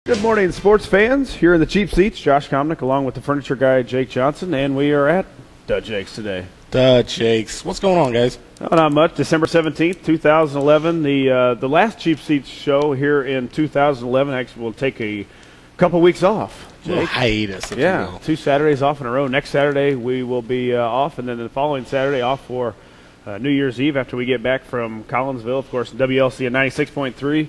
Good morning, sports fans. Here in the cheap seats, Josh Komnick along with the furniture guy, Jake Johnston, and we are at Jake's today. Jakes. What's going on, guys? Oh, not much. December 17th, 2011. The last cheap seats show here in 2011 actually will take a couple weeks off. Jake. Hiatus. Yeah, 2 Saturdays off in a row. Next Saturday we will be off, and then the following Saturday off for New Year's Eve after we get back from Collinsville. Of course, WLCN 96.3.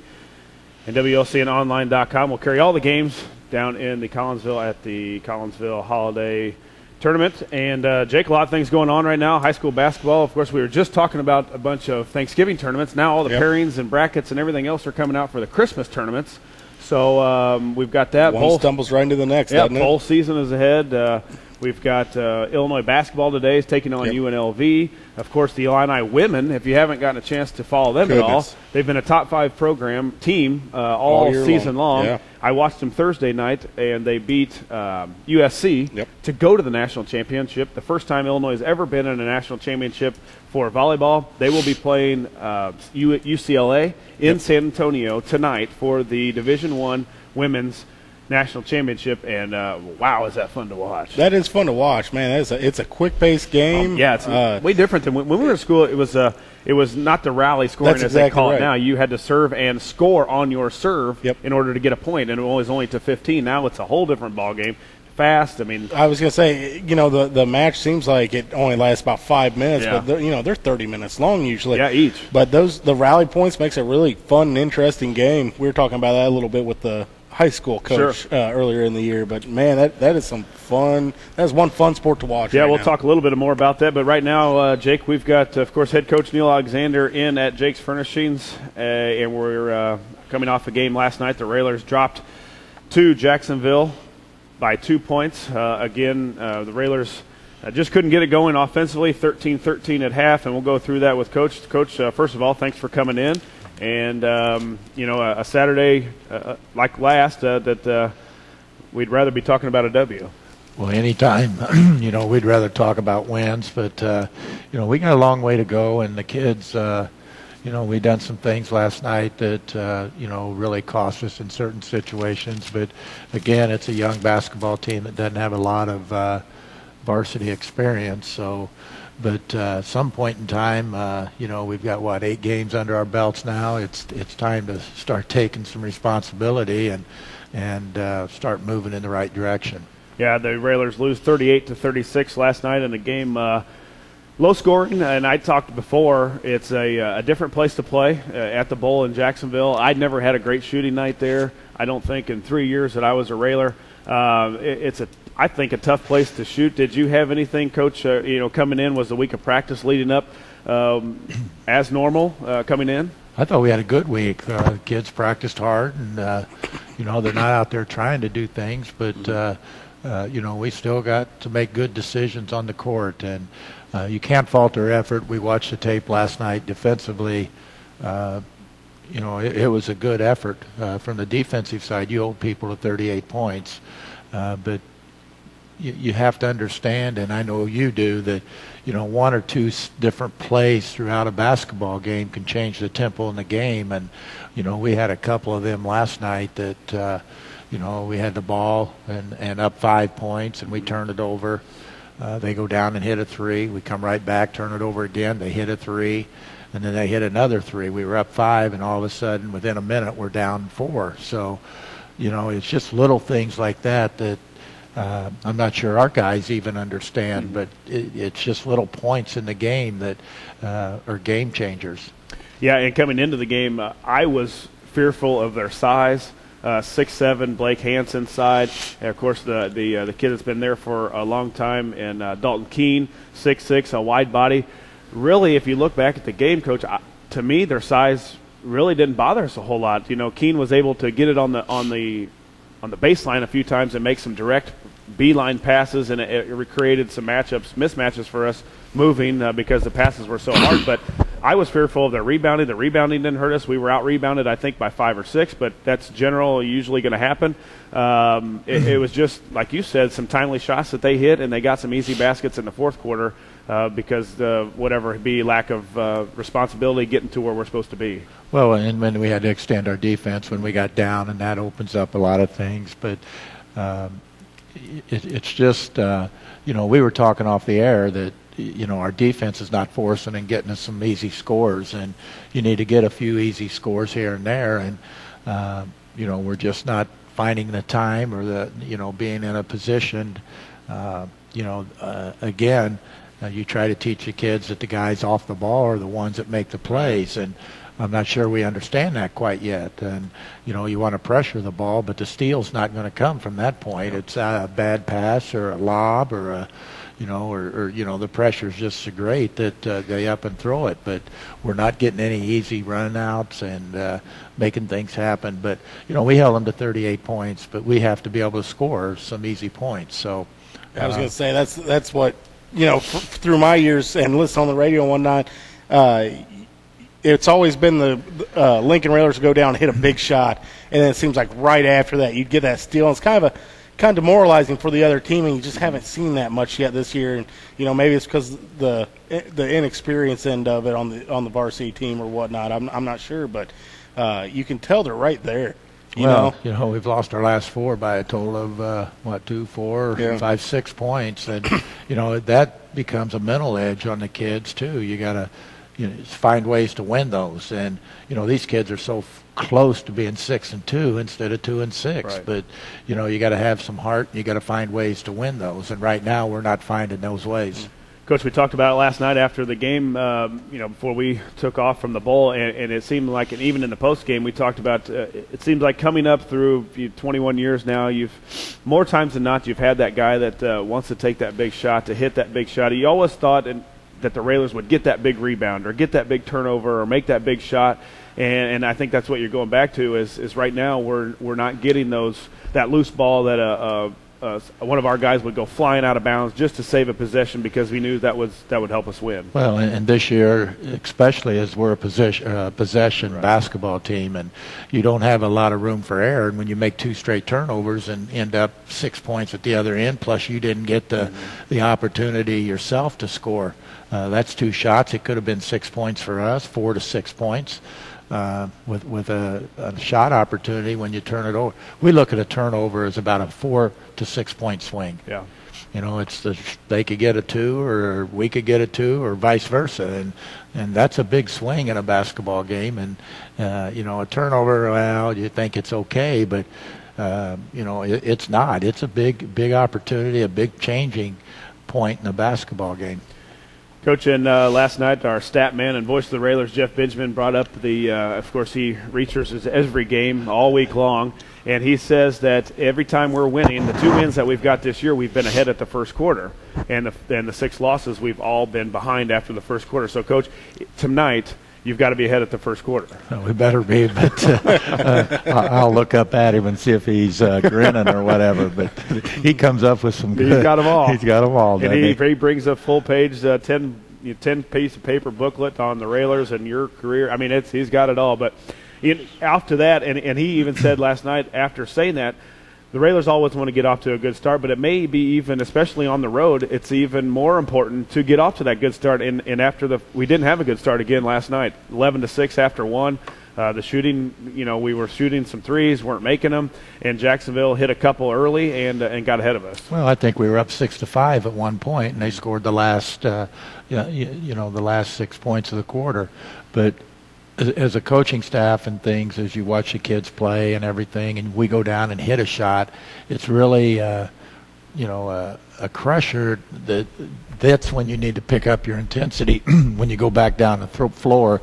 And WLCNonline.com will carry all the games down in the Collinsville at the Collinsville Holiday Tournament. And, Jake, a lot of things going on right now. High school basketball, of course, we were just talking about a bunch of Thanksgiving tournaments. Now all the pairings and brackets and everything else are coming out for the Christmas tournaments. So we've got that. One stumbles right into the next, doesn't it? Bowl season is ahead. We've got Illinois basketball today is taking on UNLV. Of course, the Illini women, if you haven't gotten a chance to follow them at all, they've been a top 5 program team all season long. Yeah. I watched them Thursday night, and they beat USC to go to the national championship. The first time Illinois has ever been in a national championship for volleyball. They will be playing UCLA in San Antonio tonight for the Division I women's national championship, and wow, is that fun to watch. That is fun to watch, man. It's a quick-paced game. Yeah, it's way different than when we were in school. It was not the rally scoring as they call it now. You had to serve and score on your serve in order to get a point, and it was only to 15. Now it's a whole different ball game. Fast. I mean, I was gonna say, the match seems like it only lasts about 5 minutes, but they're 30 minutes long usually. Yeah, each. But the rally points makes a really fun and interesting game. We were talking about that a little bit with the high school coach earlier in the year, but man, that is some fun. That's one fun sport to watch. Yeah, right we'll now. talk a little bit more about that, but right now, Jake, we've got, of course, head coach Neil Alexander in at Jake's Furnishings, and we're coming off a game last night. The Railers dropped to Jacksonville by 2 points. Again, the Railers just couldn't get it going offensively, 13-13 at half, and we'll go through that with Coach. Coach, first of all, thanks for coming in. And, a Saturday like last that we'd rather be talking about a W. Well, anytime, we'd rather talk about wins. But, we got a long way to go. And the kids, we done some things last night that, really cost us in certain situations. But, again, it's a young basketball team that doesn't have a lot of varsity experience. So. But some point in time, we've got, 8 games under our belts now. It's time to start taking some responsibility and start moving in the right direction. Yeah, the Railers lose 38-36 last night in a game low scoring. And I talked before, it's a different place to play at the Bowl in Jacksonville. I'd never had a great shooting night there. I don't think in 3 years that I was a Railer. It's I think a tough place to shoot. Did you have anything, Coach, coming in? Was the week of practice leading up as normal coming in? I thought we had a good week. Kids practiced hard, and, they're not out there trying to do things, but, we still got to make good decisions on the court, and you can't fault their effort. We watched the tape last night defensively. It was a good effort. From the defensive side, you hold people to 38 points, but you have to understand, and I know you do, that one or two different plays throughout a basketball game can change the tempo in the game. And we had a couple of them last night that we had the ball and up 5 points, and we turned it over. They go down and hit a 3. We come right back, turn it over again. They hit a 3, and then they hit another 3. We were up 5, and all of a sudden, within a minute, we're down 4. So it's just little things like that I'm not sure our guys even understand, but it's just little points in the game that are game changers. Yeah, and coming into the game, I was fearful of their size. 6'7", Blake Hansen's side. And of course, the kid that's been there for a long time, and Dalton Keene, 6'6", a wide body. Really, if you look back at the game, Coach, to me, their size really didn't bother us a whole lot. Keene was able to get it on the baseline a few times and make some direct beeline passes, and it created some mismatches for us moving because the passes were so hard. But I was fearful of their rebounding. The rebounding didn't hurt us. We were out-rebounded, I think, by 5 or 6, but that's usually going to happen. It was just, like you said, some timely shots that they hit, and they got some easy baskets in the fourth quarter because whatever it be, lack of responsibility getting to where we're supposed to be. Well, and when we had to extend our defense when we got down, and that opens up a lot of things. But it's just, we were talking off the air that, our defense is not forcing and getting us some easy scores, and you need to get a few easy scores here and there, and we're just not finding the time or being in a position. Again, you try to teach the kids that the guys off the ball are the ones that make the plays, and I'm not sure we understand that quite yet. And you want to pressure the ball, but the steal's not going to come from that point. It's a bad pass or a lob or a the pressure's just so great that they up and throw it. But we're not getting any easy runouts and making things happen. But, we held them to 38 points, but we have to be able to score some easy points. So I was going to say that's what, through my years and listening on the radio and whatnot, it's always been the Lincoln Railers go down and hit a big shot, and then it seems like right after that you'd get that steal. And it's kind of demoralizing for the other team, and you just haven't seen that much yet this year. And maybe it's because the inexperience end of it on the varsity team or whatnot. I'm not sure, but you can tell they're right there. We've lost our last 4 by a total of 2, 4, 5, 6 points, and that becomes a mental edge on the kids too. You got to find ways to win those, and these kids are so close to being 6-2 instead of 2-6. Right. But you got to have some heart. You got to find ways to win those, and right now we're not finding those ways. Coach, we talked about it last night after the game, before we took off from the bowl, and it seemed like, and even in the post game, we talked about. It seems like coming up through 21 years now, you've more times than not you've had that guy that wants to take that big shot, to hit that big shot. You always thought that the Railers would get that big rebound or get that big turnover or make that big shot. And I think that's what you're going back to is right now we're not getting that loose ball that one of our guys would go flying out of bounds just to save a possession because we knew that would help us win. Well, and this year, especially as we're a possession right. basketball team, and you don't have a lot of room for error. And when you make 2 straight turnovers and end up 6 points at the other end, plus you didn't get the opportunity yourself to score, that's 2 shots. It could have been 6 points for us, 4 to 6 points. With a shot opportunity when you turn it over. We look at a turnover as about a 4 to 6 point swing. Yeah. They could get a 2 or we could get a 2 or vice versa. And that's a big swing in a basketball game. And, a turnover, well, you think it's okay, but, it's not. It's a big opportunity, a big changing point in a basketball game. Coach, and last night our stat man and voice of the Railers, Jeff Benjamin, brought up of course he researches every game all week long, and he says that every time we're winning, the 2 wins that we've got this year, we've been ahead at the first quarter, and the 6 losses, we've all been behind after the first quarter. So, Coach, tonight you've got to be ahead at the first quarter. Well, we better be, but I'll look up at him and see if he's grinning or whatever. But he comes up with some good. He's got them all. He's got them all. And he brings a full-page 10-piece of paper booklet on the Railers and your career. I mean, he's got it all. But after that, and he even said last night after saying that, the Railers always want to get off to a good start, but it may be even, especially on the road, it's even more important to get off to that good start. And after we didn't have a good start again last night, 11-6 after 1. The shooting, we were shooting some threes, weren't making them, and Jacksonville hit a couple early and got ahead of us. Well, I think we were up 6-5 at one point, and they scored the last, the last 6 points of the quarter. But as a coaching staff and things, as you watch the kids play and everything, and we go down and hit a shot, it's really, a crusher. That's when you need to pick up your intensity when you go back down the floor.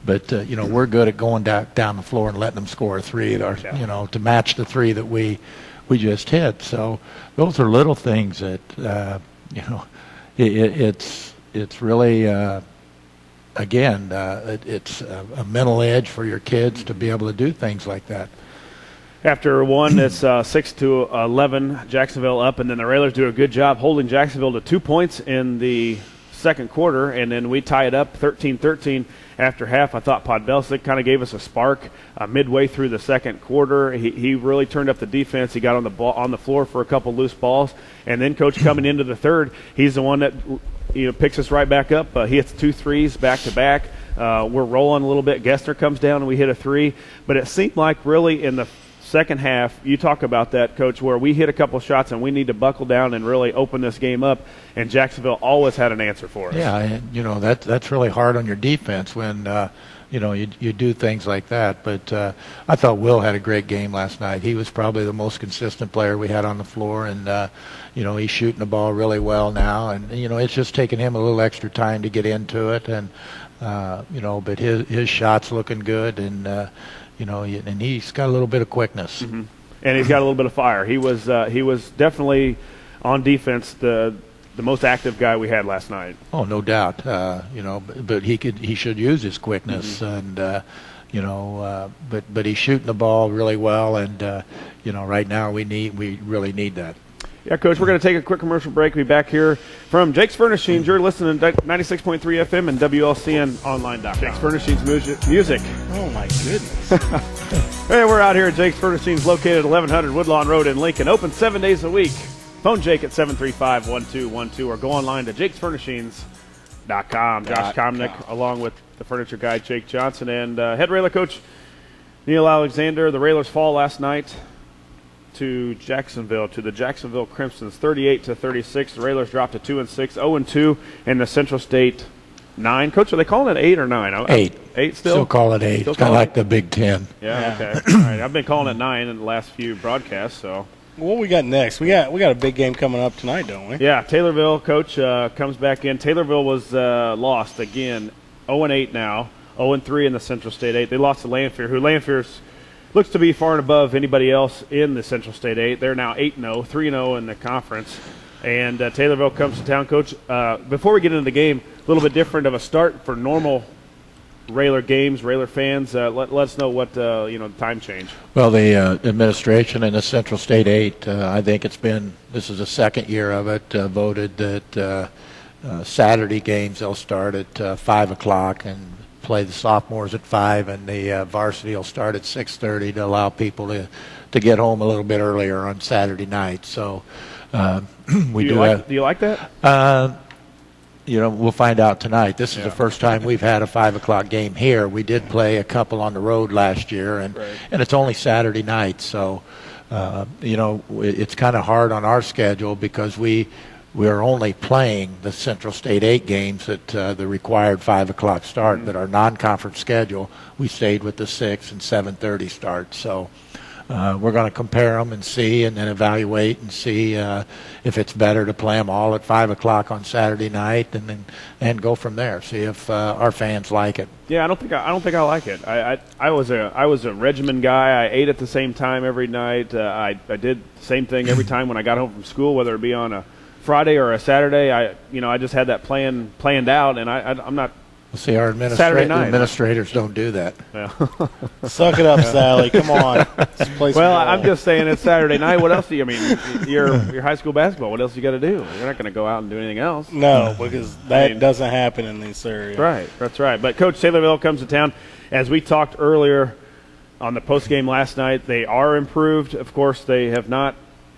But, we're good at going down the floor and letting them score a 3, to match the 3 that we just hit. So those are little things that, it's really, again, it's a mental edge for your kids to be able to do things like that. After 1, it's 6-11, Jacksonville up, and then the Railers do a good job holding Jacksonville to 2 points in the second quarter, and then we tie it up 13-13 after half. I thought Podbelsic kind of gave us a spark midway through the second quarter. He really turned up the defense. He got on the floor for a couple loose balls, and then Coach coming into the third, he's the one that picks us right back up. He hits 2 threes back to back. We're rolling a little bit. Gessner comes down and we hit a 3. But it seemed like really in the second half, you talk about that, Coach, where we hit a couple shots and we need to buckle down and really open this game up, and Jacksonville always had an answer for us. Yeah, and, that's really hard on your defense when you do things like that. But I thought Will had a great game last night. He was probably the most consistent player we had on the floor, and he's shooting the ball really well now, and it's just taking him a little extra time to get into it, and but his shot's looking good, and and he's got a little bit of quickness. Mm-hmm. And he's got a little bit of fire. He was definitely on defense the most active guy we had last night. Oh, no doubt. But he should use his quickness, mm-hmm. and but he's shooting the ball really well, and right now we really need that. Yeah, Coach, we're going to take a quick commercial break. We'll be back here from Jake's Furnishings. You're listening to 96.3 FM and WLCN.online.com. Jake's Furnishings music. Oh, my goodness. Hey, we're out here at Jake's Furnishings, located at 1100 Woodlawn Road in Lincoln. Open 7 days a week. Phone Jake at 735-1212 or go online to jakesfurnishings.com. Josh Komnick, along with the furniture guy, Jake Johnston, and head Railer coach Neil Alexander. The Railers fall last night to the Jacksonville Crimsons, 38-36. The Railers dropped to 2-6, 0-2 in the Central State 9. Coach, are they calling it 8 or 9? 8. 8 still? Still call it 8. Kind of like the Big Ten. Yeah. Okay. All right. I've been calling it 9 in the last few broadcasts. So. What we got next? We got a big game coming up tonight, don't we? Yeah. Taylorville, Coach, comes back in. Taylorville was lost again, 0-8 now, 0-3 in the Central State 8. They lost to Lanphier, who Lanphier's looks to be far and above anybody else in the Central State 8. They're now 8-0, 3-0 in the conference. And Taylorville comes to town. Coach, before we get into the game, a little bit different of a start for normal Railer games, Railer fans. Let us know what, the time change. Well, the administration in the Central State 8, I think this is the second year of it, voted that Saturday games, they'll start at 5 o'clock and play the sophomores at 5, and the varsity will start at 6:30 to allow people to get home a little bit earlier on Saturday night. So do you like that? We'll find out tonight. This is the first time we've had a 5 o'clock game here. We did play a couple on the road last year, and it's only Saturday night. So it's kind of hard on our schedule because we're only playing the Central State 8 games at the required 5 o'clock start, but our non-conference schedule, we stayed with the 6 and 7:30 start. So we're going to compare them and see, and then evaluate and see if it's better to play them all at 5 o'clock on Saturday night, and go from there. See if our fans like it. Yeah, I don't think I like it. I was a regimen guy. I ate at the same time every night. I did the same thing every time when I got home from school, whether it be on a Friday or a Saturday. I just had that planned out, and I'm not. Well, see, our administrators don't do that. Yeah. Suck it up, Sally. Come on. Well, I'm just saying it's Saturday night. What else do you? I mean, your high school basketball. What else you got to do? You're not going to go out and do anything else. No, because that doesn't happen in these areas. Right. That's right. But Coach, Taylorville comes to town. As we talked earlier on the post game last night, they are improved. Of course, they have not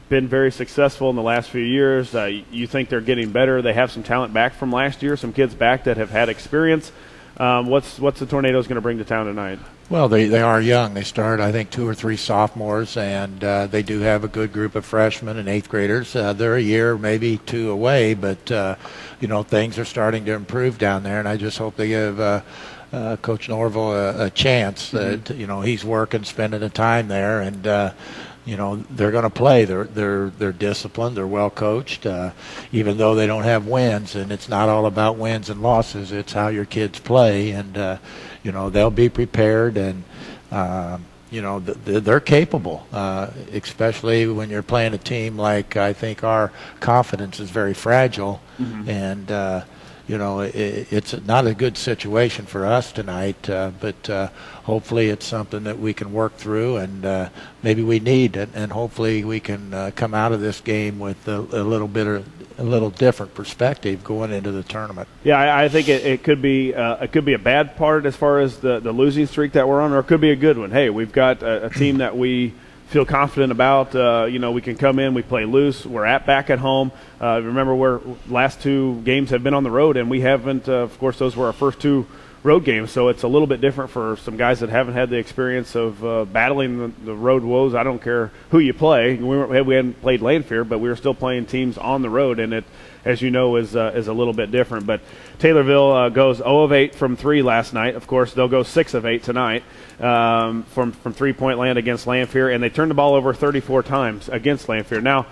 been very successful in the last few years. You think they're getting better. They have some talent back from last year, some kids back that have had experience. What's the Tornadoes going to bring to town tonight? Well, they are young. They start, I think, 2 or 3 sophomores, and they do have a good group of freshmen and 8th graders. They're a year, maybe 2 away, but, things are starting to improve down there, and I just hope they give Coach Norville a chance. That he's working, spending the time there, and they're going to play. They're disciplined. They're well coached, even though they don't have wins. And it's not all about wins and losses. It's how your kids play, and they'll be prepared. And they're capable, especially when you're playing a team like I think our confidence is very fragile, and. It's not a good situation for us tonight, but hopefully it's something that we can work through, and maybe we need it, and hopefully we can come out of this game with a little different perspective going into the tournament. Yeah, I think it could be a bad part as far as the losing streak that we're on, or it could be a good one. Hey, we've got a team that we feel confident about. We can come in, we play loose, we're back at home. Remember, we're last 2 games have been on the road, and we haven't. Of course, those were our first 2 road games, so it's a little bit different for some guys that haven't had the experience of battling the road woes. I don't care who you play. We hadn't played Lanphier, but we were still playing teams on the road, and it, as you know, is a little bit different. But Taylorville goes 0 of 8 from 3 last night. Of course, they'll go 6 of 8 tonight from 3-point land against Lanphier, and they turned the ball over 34 times against Lanphier. Now,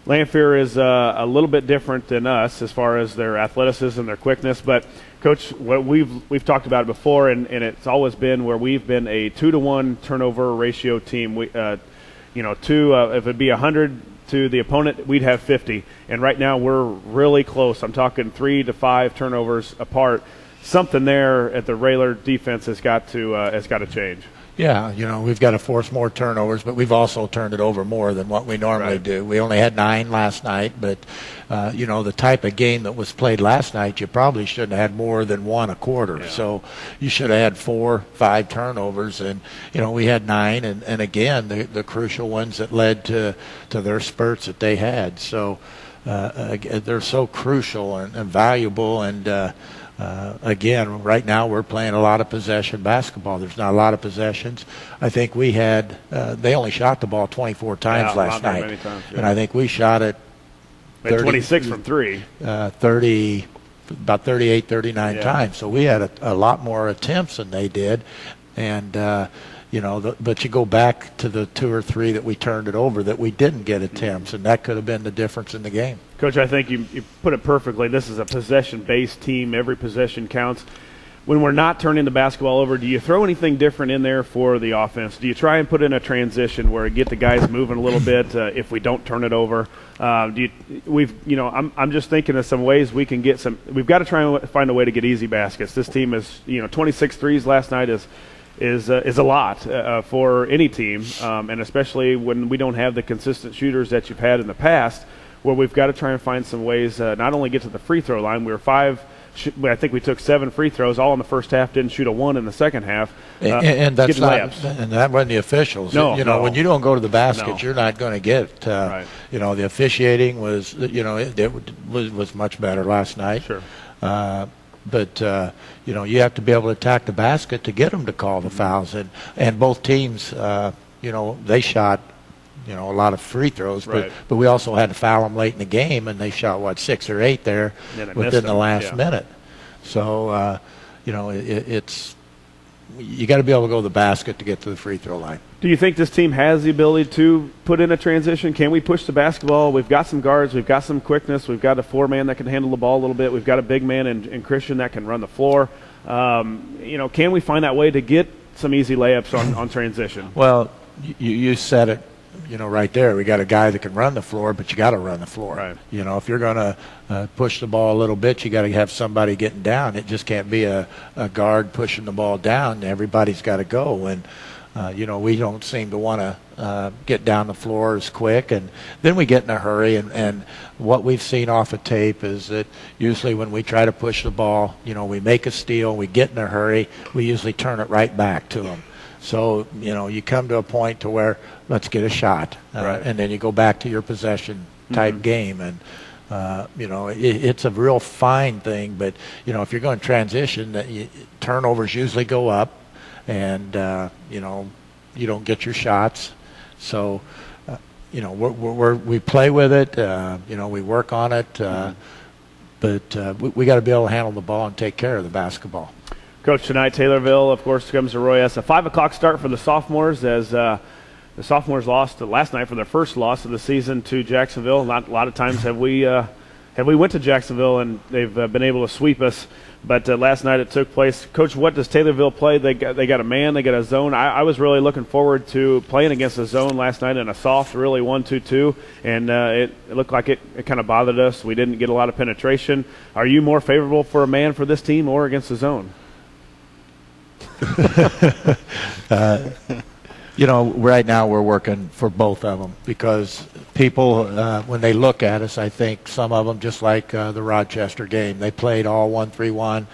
Lanphier is a little bit different than us as far as their athleticism, their quickness, but Coach, what we've talked about it before, and it's always been where we've been a 2-to-1 turnover ratio team. We, if it'd be 100 to the opponent, we'd have 50, and right now we're really close. I'm talking 3 to 5 turnovers apart. Something there at the Railer defense has got to change. Yeah, we've got to force more turnovers, but we've also turned it over more than what we normally do. We only had 9 last night, but, the type of game that was played last night, you probably shouldn't have had more than 1 a quarter. Yeah. So you should have had 4, 5 turnovers, and, we had 9, and again, the crucial ones that led to their spurts that they had. So they're so crucial and valuable, and again, right now we're playing a lot of possession basketball. There's not a lot of possessions. I think we had they only shot the ball 24 times last night, many times, and I think we shot it 26 from 3, 30, about 38, 39 times. So we had a lot more attempts than they did, and but you go back to the 2 or 3 that we turned it over that we didn't get attempts, and that could have been the difference in the game. Coach, I think you put it perfectly. This is a possession-based team. Every possession counts. When we're not turning the basketball over, do you throw anything different in there for the offense? Do you try and put in a transition where get the guys moving a little bit if we don't turn it over? I'm just thinking of some ways we can get some. We've got to try and find a way to get easy baskets. This team is 26 threes last night is a lot for any team, and especially when we don't have the consistent shooters that you've had in the past. Where we've got to try and find some ways not only get to the free throw line. We were 5. I think we took 7 free throws all in the first half. Didn't shoot a 1 in the second half. And that's not. And that wasn't the officials. No, when you don't go to the basket, you're not going to get. Right. The officiating was. It was much better last night. Sure. But you have to be able to attack the basket to get them to call the fouls, and both teams, they shot. A lot of free throws, but we also had to foul them late in the game, and they shot 6 or 8 there within the last minute. So, it's you got to be able to go to the basket to get to the free throw line. Do you think this team has the ability to put in a transition? Can we push the basketball? We've got some guards, we've got some quickness, we've got a 4-man that can handle the ball a little bit, we've got a big man in Christian that can run the floor. Can we find that way to get some easy layups on transition? Well, you said it. Right there, we got a guy that can run the floor, but you got to run the floor. Right. If you're going to push the ball a little bit, you got to have somebody getting down. It just can't be a guard pushing the ball down. Everybody's got to go, and we don't seem to want to get down the floor as quick, and then we get in a hurry. And what we've seen off of tape is that usually when we try to push the ball, we make a steal, we get in a hurry, we usually turn it right back to them. So, you come to a point to where let's get a shot, and then you go back to your possession type game. And, it's a real fine thing. But, if you're going to transition, turnovers usually go up, and, you don't get your shots. So, we play with it, we work on it, but we got to be able to handle the ball and take care of the basketball. Coach, tonight Taylorville, of course, comes to Roy S. A 5 o'clock start for the sophomores as the sophomores lost last night for their first loss of the season to Jacksonville. Not a lot of times have we went to Jacksonville and they've been able to sweep us, but last night it took place. Coach, what does Taylorville play? They got a man, they got a zone. I was really looking forward to playing against a zone last night in a soft, really 1-2-2, and it looked like it kind of bothered us. We didn't get a lot of penetration. Are you more favorable for a man for this team or against a zone? Right now we're working for both of them because people, when they look at us, I think some of them, just like the Rochester game, they played all 1-3-1.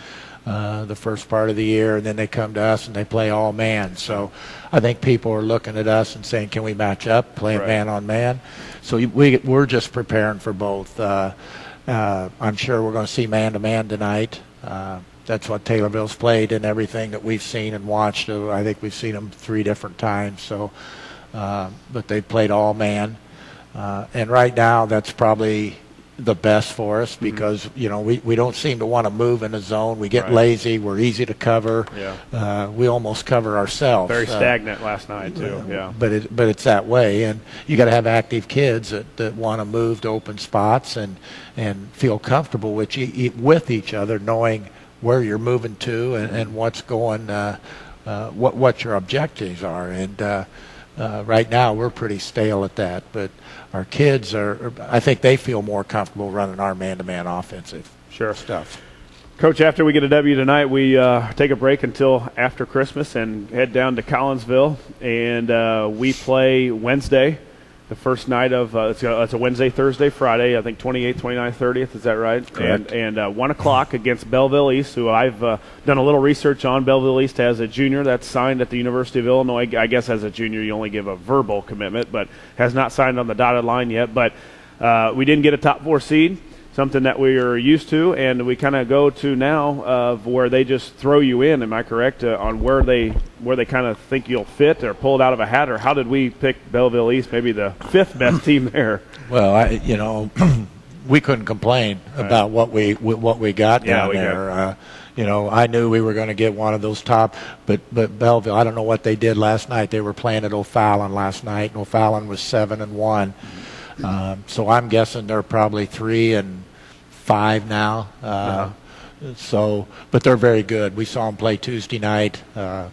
the first part of the year, and then they come to us and they play all man. So I think people are looking at us and saying, can we match up, play man on man? So we're just preparing for both. I'm sure we're going to see man-to-man tonight. That's what Taylorville's played and everything that we've seen and watched. I think we've seen them 3 different times. So, but they played all man. And right now that's probably the best for us because, you know, we don't seem to want to move in the zone. We get lazy. We're easy to cover. Yeah. We almost cover ourselves. Very stagnant last night, too. Yeah. But it's that way. And you got to have active kids that want to move to open spots and feel comfortable with each other, knowing where you're moving to and what's going, what your objectives are. And right now we're pretty stale at that, but our kids I think they feel more comfortable running our man-to-man offensive stuff. Coach, after we get a W tonight, we take a break until after Christmas and head down to Collinsville, and we play Wednesday. The first night of it's a Wednesday, Thursday, Friday. I think 28th, 29th, 30th. Is that right? Correct. And 1 o'clock against Belleville East, who I've done a little research on. Belleville East has a junior that's signed at the University of Illinois. I guess as a junior you only give a verbal commitment, but has not signed on the dotted line yet. But we didn't get a top 4 seed, something that we are used to, and we kind of go to now of where they just throw you in. Am I correct on where they kind of think you'll fit or pull it out of a hat, or how did we pick Belleville East, maybe the 5th best team there? Well, we couldn't complain about what we got down there. I knew we were going to get one of those top, but Belleville, I don't know what they did last night. They were playing at O'Fallon last night, and O'Fallon was 7-1. So I'm guessing they're probably 3-5 now. But they're very good. We saw them play Tuesday night. The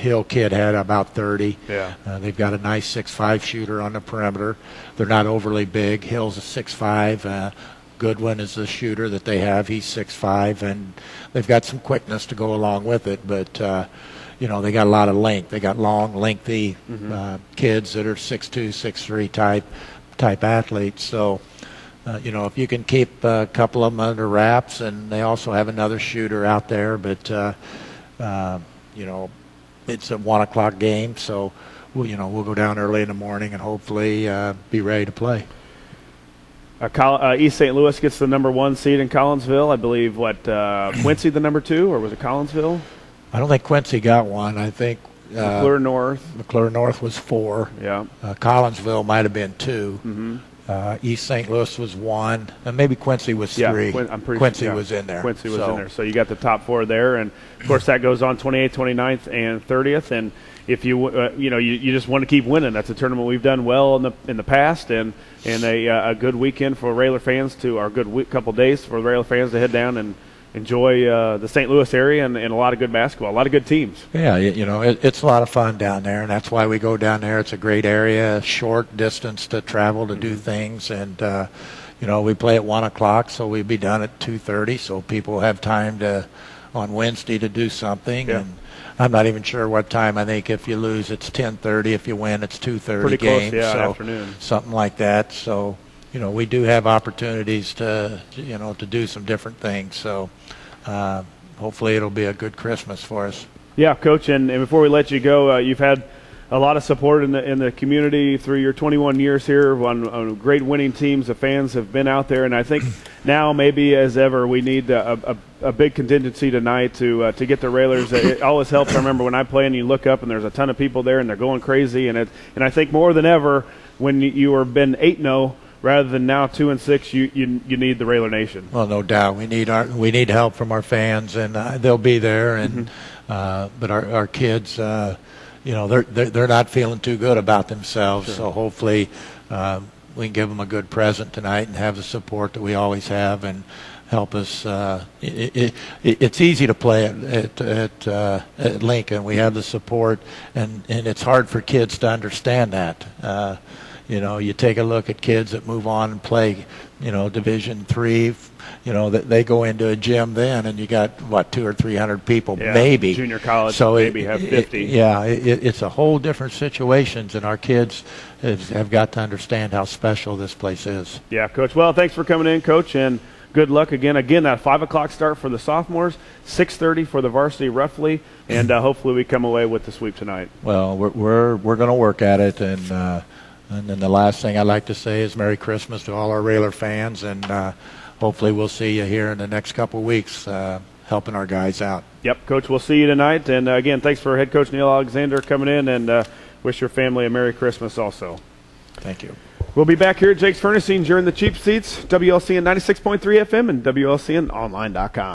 Hill kid had about 30. Yeah. They've got a nice 6'5" shooter on the perimeter. They're not overly big. Hill's a 6'5". Goodwin is the shooter that they have. He's 6'5", and they've got some quickness to go along with it. But they got a lot of length. They got long, lengthy kids that are 6'2", 6'3" type athletes. So. If you can keep a couple of them under wraps, and they also have another shooter out there, but it's a 1 o'clock game, so we'll go down early in the morning and hopefully be ready to play. East St. Louis gets the number 1 seed in Collinsville. I believe Quincy the number 2, or was it Collinsville? I don't think Quincy got one. I think McClure North. McClure North was 4. Yeah. Collinsville might have been 2. Mm-hmm. East St. Louis was 1, and maybe Quincy was 3. Quincy was in there. Quincy was in there. So you got the top 4 there, and of course that goes on 28th, 29th, and 30th. And if you just want to keep winning, that's a tournament we've done well in the past, and a good weekend for Railer fans couple days for Railer fans to head down and enjoy the St. Louis area and a lot of good basketball, a lot of good teams. Yeah, it's a lot of fun down there, and that's why we go down there. It's a great area, short distance to travel to do things, and we play at 1 o'clock, so we'll be done at 2:30, so people have time on Wednesday to do something. Yeah. And I'm not even sure what time. I think if you lose, it's 10:30. If you win, it's 2:30. Pretty game. Close, so afternoon. Something like that. So. We do have opportunities to do some different things. So hopefully it'll be a good Christmas for us. Yeah, Coach, and before we let you go, you've had a lot of support in the community through your 21 years here on great winning teams. The fans have been out there, and I think now maybe as ever we need a big contingency tonight to get the Railers. It always helps. I remember when I play and you look up and there's a ton of people there and they're going crazy, and I think more than ever when you have been 8-0. Rather than now 2-6, you need the Railer Nation. Well, no doubt, we need help from our fans, and they'll be there. And but our kids, they're not feeling too good about themselves. Sure. So hopefully, we can give them a good present tonight and have the support that we always have and help us. It's easy to play at Lincoln. We have the support, and it's hard for kids to understand that. You take a look at kids that move on and play, Division III, that they go into a gym then, and you got, 200 or 300 people, maybe. Junior college, so maybe have 50. It's a whole different situations, and our kids have got to understand how special this place is. Yeah, Coach. Well, thanks for coming in, Coach, and good luck again. Again, that 5 o'clock start for the sophomores, 6:30 for the varsity roughly, and hopefully we come away with the sweep tonight. Well, we're going to work at it, and then the last thing I'd like to say is Merry Christmas to all our Railer fans, and hopefully we'll see you here in the next couple of weeks helping our guys out. Yep, Coach, we'll see you tonight. And, again, thanks for head coach Neil Alexander coming in, and wish your family a Merry Christmas also. Thank you. We'll be back here at Jake's Furnishings during the Cheap Seats, WLCN 96.3 FM and WLCNonline.com.